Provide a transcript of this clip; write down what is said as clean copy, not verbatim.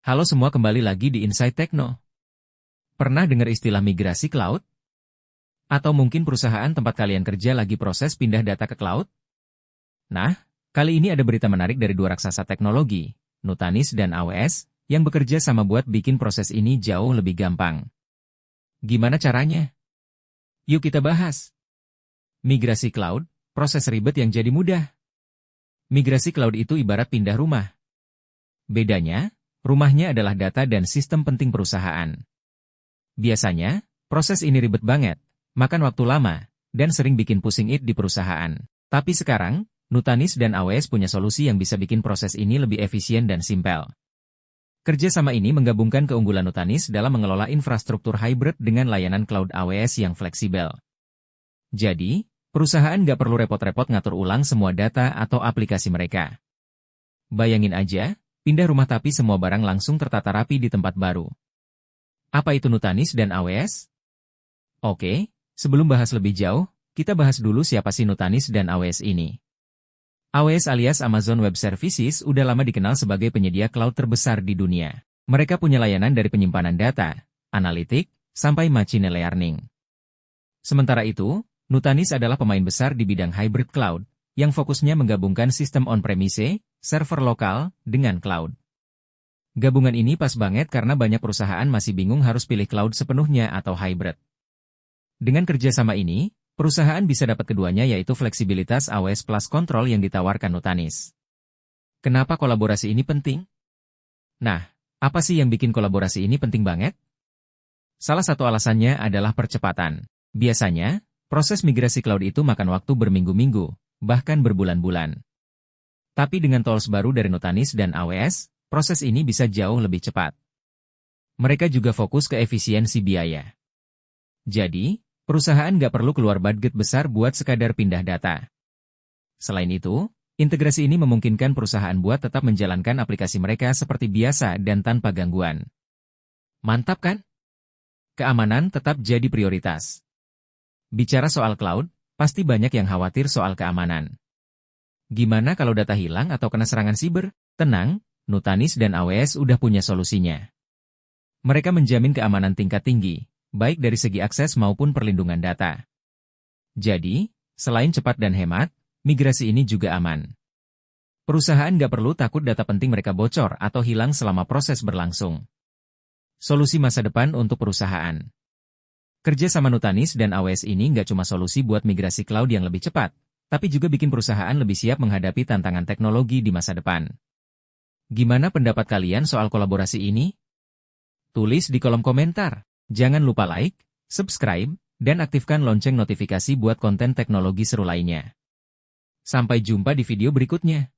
Halo semua, kembali lagi di Inside Tekno. Pernah dengar istilah migrasi cloud? Atau mungkin perusahaan tempat kalian kerja lagi proses pindah data ke cloud? Nah, kali ini ada berita menarik dari dua raksasa teknologi, Nutanix dan AWS, yang bekerja sama buat bikin proses ini jauh lebih gampang. Gimana caranya? Yuk kita bahas. Migrasi cloud, proses ribet yang jadi mudah. Migrasi cloud itu ibarat pindah rumah. Bedanya, rumahnya adalah data dan sistem penting perusahaan. Biasanya, proses ini ribet banget, makan waktu lama, dan sering bikin pusing di perusahaan. Tapi sekarang, Nutanix dan AWS punya solusi yang bisa bikin proses ini lebih efisien dan simpel. Kerjasama ini menggabungkan keunggulan Nutanix dalam mengelola infrastruktur hybrid dengan layanan cloud AWS yang fleksibel. Jadi, perusahaan nggak perlu repot-repot ngatur ulang semua data atau aplikasi mereka. Bayangin aja, pindah rumah tapi semua barang langsung tertata rapi di tempat baru. Apa itu Nutanix dan AWS? Oke, sebelum bahas lebih jauh, kita bahas dulu siapa sih Nutanix dan AWS ini. AWS alias Amazon Web Services udah lama dikenal sebagai penyedia cloud terbesar di dunia. Mereka punya layanan dari penyimpanan data, analitik, sampai machine learning. Sementara itu, Nutanix adalah pemain besar di bidang hybrid cloud, yang fokusnya menggabungkan sistem on-premise, server lokal, dengan cloud. Gabungan ini pas banget karena banyak perusahaan masih bingung harus pilih cloud sepenuhnya atau hybrid. Dengan kerjasama ini, perusahaan bisa dapat keduanya, yaitu fleksibilitas AWS plus kontrol yang ditawarkan Nutanix. Kenapa kolaborasi ini penting? Nah, apa sih yang bikin kolaborasi ini penting banget? Salah satu alasannya adalah percepatan. Biasanya, proses migrasi cloud itu makan waktu berminggu-minggu, bahkan berbulan-bulan. Tapi dengan tools baru dari Nutanix dan AWS, proses ini bisa jauh lebih cepat. Mereka juga fokus ke efisiensi biaya. Jadi, perusahaan nggak perlu keluar budget besar buat sekadar pindah data. Selain itu, integrasi ini memungkinkan perusahaan buat tetap menjalankan aplikasi mereka seperti biasa dan tanpa gangguan. Mantap kan? Keamanan tetap jadi prioritas. Bicara soal cloud, pasti banyak yang khawatir soal keamanan. Gimana kalau data hilang atau kena serangan siber? Tenang, Nutanix dan AWS udah punya solusinya. Mereka menjamin keamanan tingkat tinggi, baik dari segi akses maupun perlindungan data. Jadi, selain cepat dan hemat, migrasi ini juga aman. Perusahaan nggak perlu takut data penting mereka bocor atau hilang selama proses berlangsung. Solusi masa depan untuk perusahaan. Kerja sama Nutanix dan AWS ini nggak cuma solusi buat migrasi cloud yang lebih cepat, tapi juga bikin perusahaan lebih siap menghadapi tantangan teknologi di masa depan. Gimana pendapat kalian soal kolaborasi ini? Tulis di kolom komentar. Jangan lupa like, subscribe, dan aktifkan lonceng notifikasi buat konten teknologi seru lainnya. Sampai jumpa di video berikutnya.